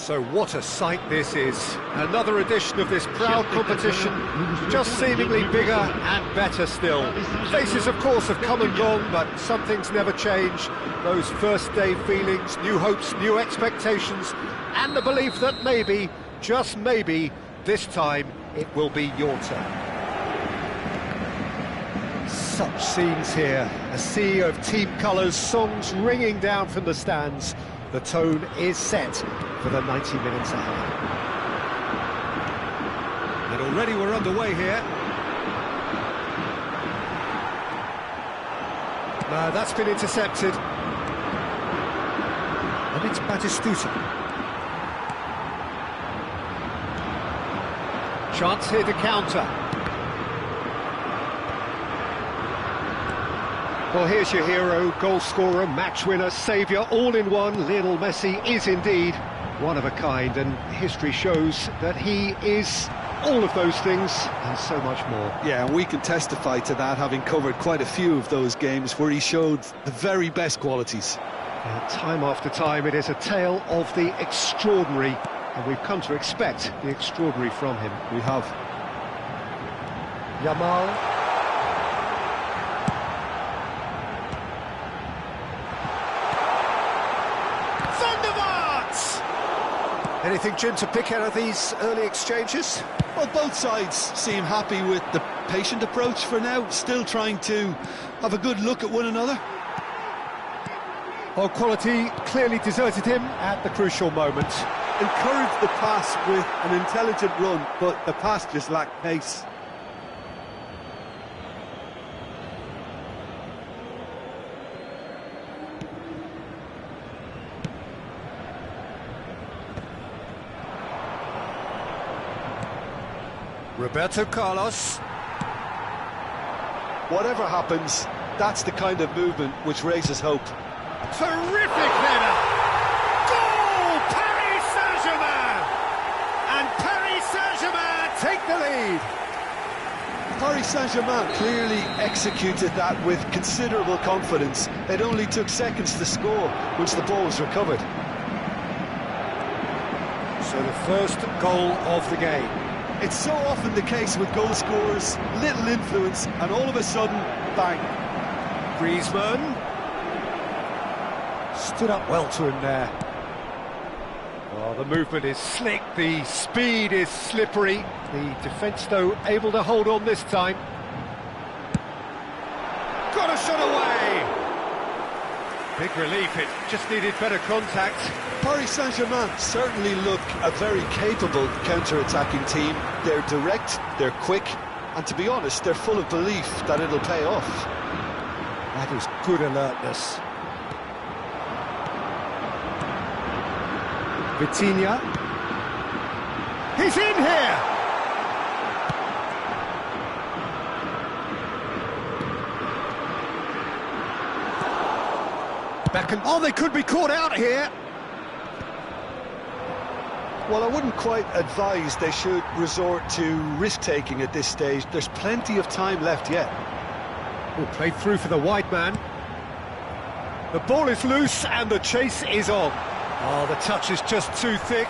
So what a sight this is. Another edition of this proud competition, just seemingly bigger and better still. Faces, of course, have come and gone, but some things never change. Those first-day feelings, new hopes, new expectations, and the belief that maybe, just maybe, this time it will be your turn. Such scenes here, a sea of team colours, songs ringing down from the stands. The tone is set for the 90 minutes ahead. And already we're underway here. That's been intercepted. And it's Batistuta. Chance here to counter. Well, here's your hero, goal scorer, match winner, saviour, all in one. Lionel Messi is indeed one of a kind, and history shows that he is all of those things and so much more. Yeah, and we can testify to that, having covered quite a few of those games where he showed the very best qualities. Time after time, it is a tale of the extraordinary, and we've come to expect the extraordinary from him. We have. Yamal. Anything, Jim, to pick out of these early exchanges? Well, both sides seem happy with the patient approach for now, still trying to have a good look at one another. Well, quality clearly deserted him at the crucial moment. Encouraged the pass with an intelligent run, but the pass just lacked pace. Roberto Carlos. Whatever happens, that's the kind of movement which raises hope. Terrific header! Goal! Paris Saint-Germain! And Paris Saint-Germain take the lead! Paris Saint-Germain clearly executed that with considerable confidence. It only took seconds to score once the ball was recovered. So the first goal of the game. It's so often the case with goal scorers, little influence, and all of a sudden, bang. Griezmann stood up well to him there. Well, the movement is slick, the speed is slippery. The defence, though, able to hold on this time. Got a shot away! Big relief, it just needed better contact. Paris Saint-Germain certainly look a very capable counter-attacking team. They're direct, they're quick, and to be honest, they're full of belief that it'll pay off. That is good alertness. Vitinha. He's in here! Oh, they could be caught out here. Well, I wouldn't quite advise they should resort to risk-taking at this stage. There's plenty of time left yet. Oh, played through for the wide man. The ball is loose and the chase is on. Oh, the touch is just too thick.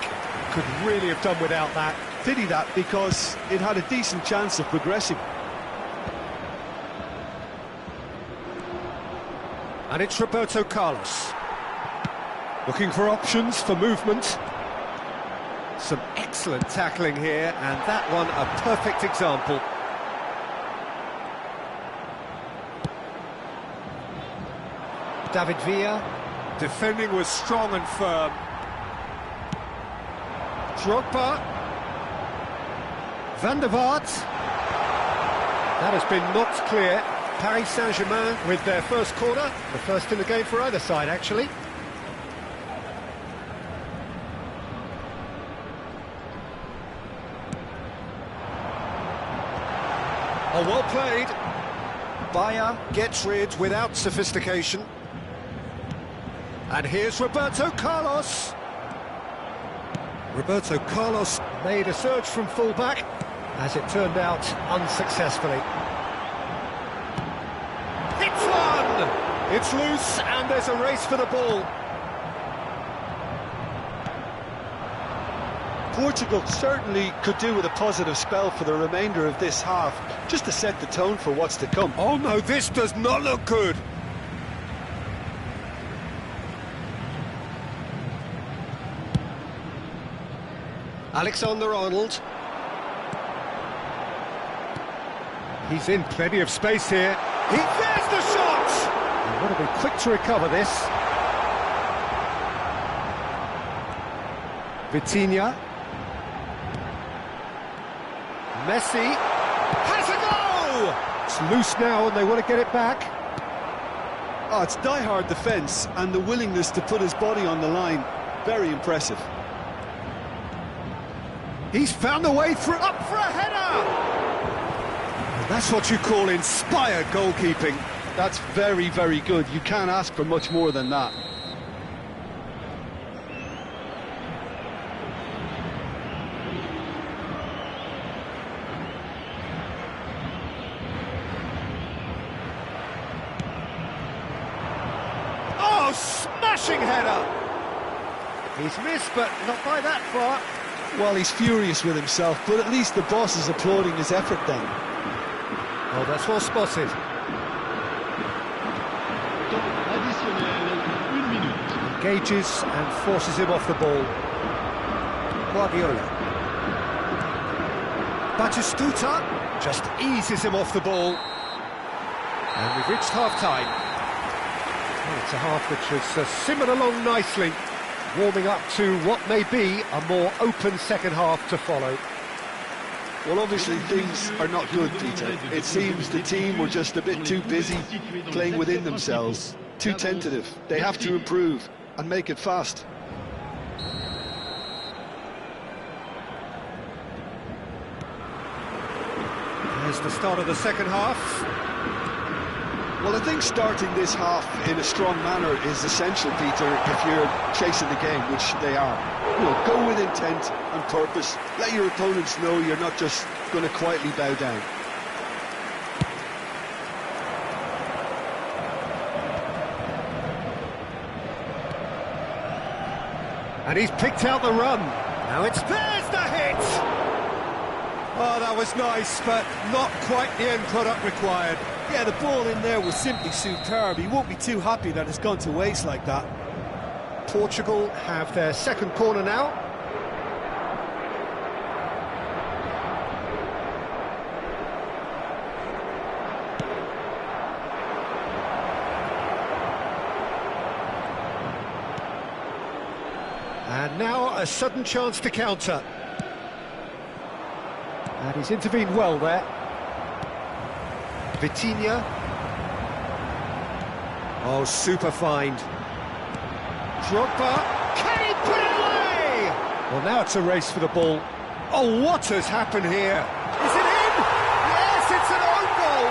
Could really have done without that. Pity that, because it had a decent chance of progressing. And it's Roberto Carlos. Looking for options for movement. Some excellent tackling here, and that one a perfect example. David Villa. Defending was strong and firm. Drogba. Van der Vaart. That has been knocked clear. Paris Saint-Germain with their first corner, the first in the game for either side, actually. Oh, well played. Bayer gets rid without sophistication. And here's Roberto Carlos. Roberto Carlos made a surge from full-back, as it turned out, unsuccessfully. It's one! It's loose, and there's a race for the ball. Portugal certainly could do with a positive spell for the remainder of this half, just to set the tone for what's to come. Oh no, this does not look good. Alexander-Arnold. He's in plenty of space here. There's the shot! He would have been quick to recover this. Vitinha. Messi has a goal! It's loose now and they want to get it back. Oh, it's die-hard defence and the willingness to put his body on the line. Very impressive. He's found a way through, up for a header! And that's what you call inspired goalkeeping. That's very, very good. You can't ask for much more than that. Oh, smashing header! He's missed, but not by that far. Well, he's furious with himself, but at least the boss is applauding his effort then. Oh, that's well spotted. Engages and forces him off the ball. Guardiola. Batistuta just eases him off the ball. And we've reached half-time. Oh, it's a half which has simmered along nicely, warming up to what may be a more open second half to follow. Well, obviously things are not good, Peter. It seems the team were just a bit too busy playing within themselves, too tentative. They have to improve and make it fast. There's the start of the second half. Well, I think starting this half in a strong manner is essential, Peter, if you're chasing the game, which they are. You know, go with intent and purpose. Let your opponents know you're not just going to quietly bow down. And he's picked out the run. Now there's the hit! Oh, that was nice, but not quite the end product required. Yeah, the ball in there was simply superb. He won't be too happy that it's gone to waste like that. Portugal have their second corner now. And now a sudden chance to counter. And he's intervened well there. Vitinha. Oh, super find. Drogba. Can he put it away? Well, now it's a race for the ball. Oh, what has happened here? Is it in? Yes, it's an own goal.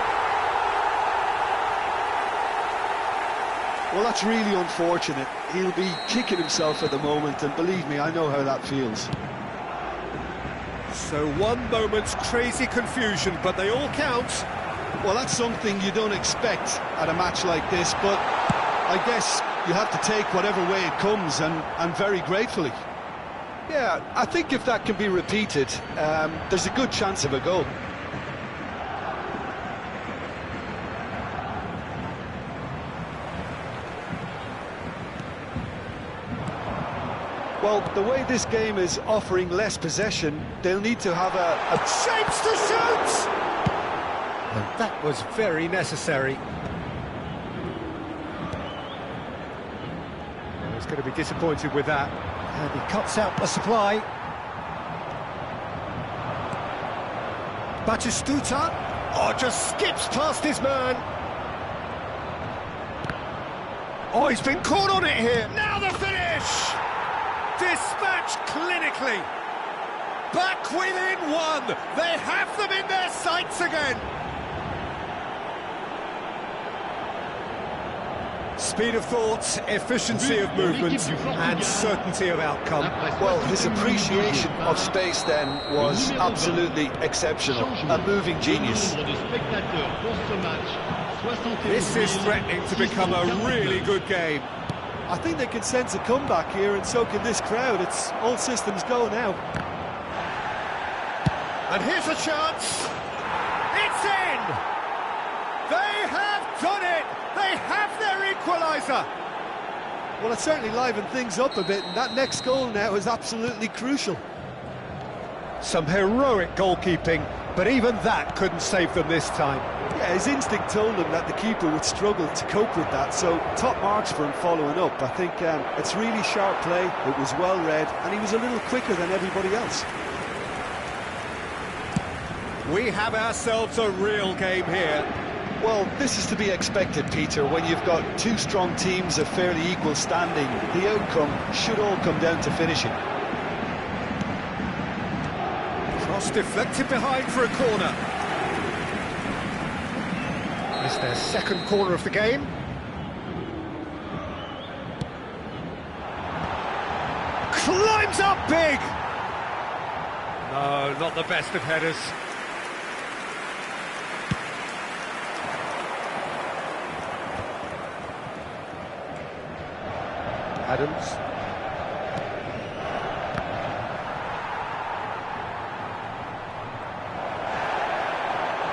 Well, that's really unfortunate. He'll be kicking himself at the moment, and believe me, I know how that feels. So one moment's crazy confusion, but they all count. Well, that's something you don't expect at a match like this, but I guess you have to take whatever way it comes, and very gratefully. Yeah, I think if that can be repeated, there's a good chance of a goal. Well, the way this game is offering less possession, they'll need to have a Shapes to shoot! And that was very necessary. He's going to be disappointed with that. And he cuts out the supply. Batistuta. Oh, just skips past his man. Oh, he's been caught on it here. Now the finish! Dispatched clinically. Back within one. They have them in their sights again. Speed of thought, efficiency of movement, and certainty of outcome. Well, his appreciation of space then was absolutely exceptional. A moving genius. This is threatening to become a really good game. I think they can sense a comeback here, and so can this crowd. It's all systems go now. And here's a chance. It's in! They have done it! They have their equaliser! Well, it certainly livened things up a bit, and that next goal now is absolutely crucial. Some heroic goalkeeping, but even that couldn't save them this time. Yeah, his instinct told him that the keeper would struggle to cope with that, so top marks for him following up. I think it's really sharp play, it was well read, and he was a little quicker than everybody else. We have ourselves a real game here. Well, this is to be expected, Peter. When you've got two strong teams of fairly equal standing, the outcome should all come down to finishing. Cross deflected behind for a corner. It's their second corner of the game. Climbs up big! No, not the best of headers. Adams.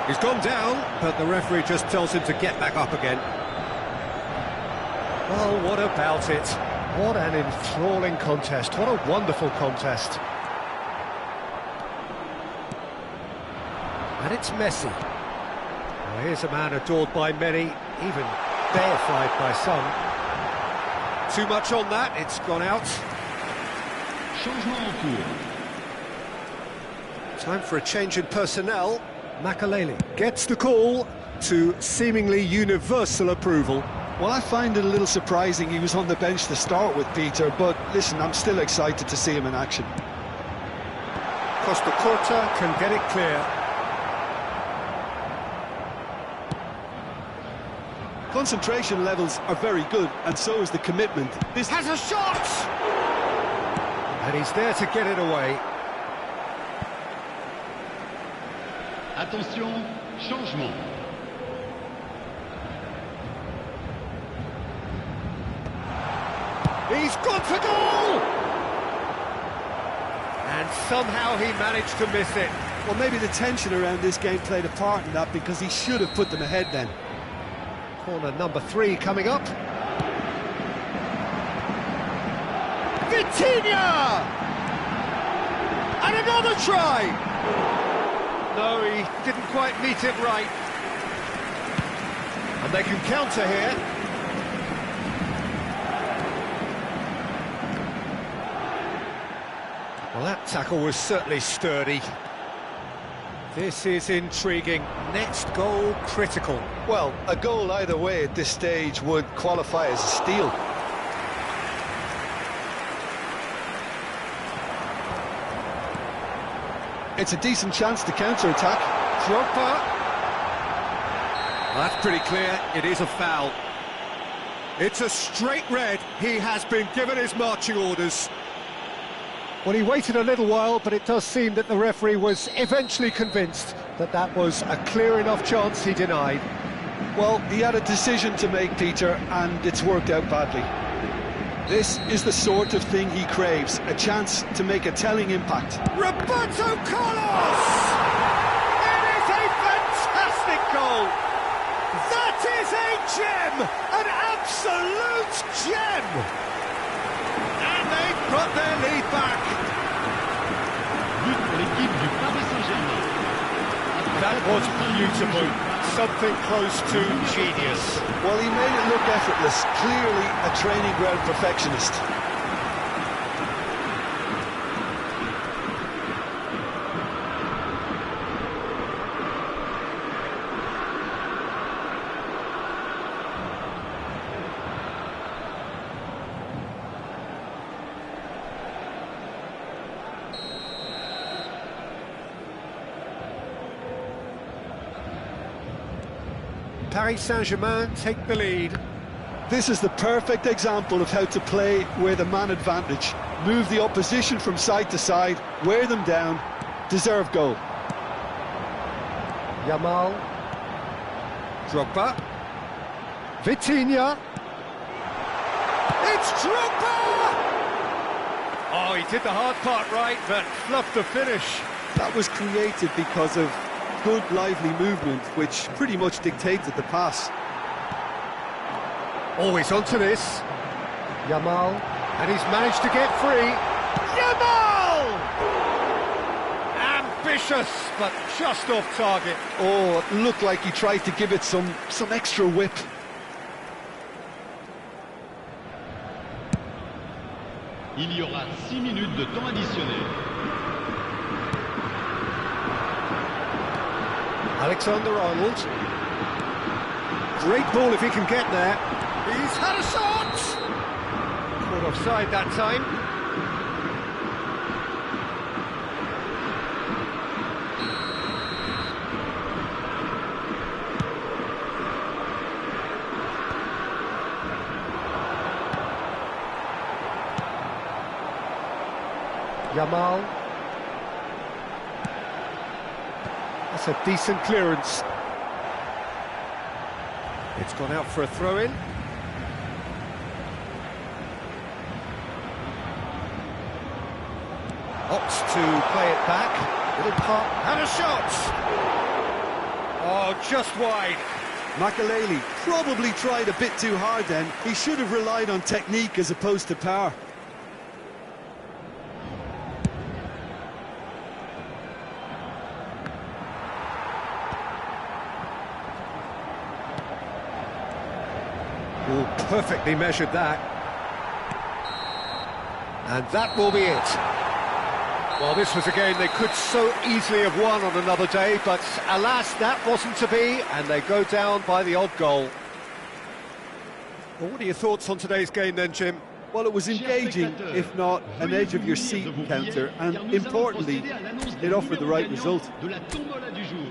He's gone down, but the referee just tells him to get back up again. Well, what about it? What an enthralling contest. What a wonderful contest. And it's Messi. Well, here's a man adored by many, even deified by some. Too much on that, it's gone out. Changement en cours. Time for a change in personnel. Makaleli gets the call to seemingly universal approval. Well, I find it a little surprising he was on the bench to start with, Peter, but listen, I'm still excited to see him in action. Costa Corta can get it clear. Concentration levels are very good, and so is the commitment. This has a shot! And he's there to get it away. Attention, changement. He's gone for goal! And somehow he managed to miss it. Well, maybe the tension around this game played a part in that, because he should have put them ahead then. Corner number 3 coming up. Vitinha! And another try! No, he didn't quite meet it right. And they can counter here. Well, that tackle was certainly sturdy. This is intriguing. Next goal critical. Well, a goal either way at this stage would qualify as a steal. It's a decent chance to counter-attack. Drogba. That's pretty clear. It is a foul. It's a straight red. He has been given his marching orders. Well, he waited a little while, but it does seem that the referee was eventually convinced that that was a clear enough chance he denied. Well, he had a decision to make, Peter, and it's worked out badly. This is the sort of thing he craves, a chance to make a telling impact. Roberto Carlos! It is a fantastic goal! That is a gem! An absolute gem! And they've got their lead back. But pour l'équipe du Paris Saint-Germain. That was beautiful. Something close to genius. Well, he made it look effortless. Clearly a training ground perfectionist. Paris Saint-Germain take the lead. This is the perfect example of how to play with a man advantage. Move the opposition from side to side, wear them down, deserve goal. Yamal. Drogba. Vitinha. It's Drogba! Oh, he did the hard part right, but fluffed the finish. That was created because of good, lively movement, which pretty much dictated the pass. Always onto this. Yamal, and he's managed to get free. Yamal! Ambitious, but just off target. Oh, it looked like he tried to give it some extra whip. Il y aura 6 minutes de temps additionnel. Alexander-Arnold. Great ball if he can get there. He's had a shot! Caught offside that time. Yamal. That's a decent clearance. It's gone out for a throw-in. Opts to play it back. Little pop and a shot! Oh, just wide. Makelele probably tried a bit too hard then. He should have relied on technique as opposed to power. Oh, perfectly measured that. And that will be it. Well, this was a game they could so easily have won on another day, but alas, that wasn't to be, and they go down by the odd goal. Well, what are your thoughts on today's game then, Jim? Well, it was engaging, if not an edge-of-your-seat encounter, and importantly, it offered the right result. De la tombola du jour.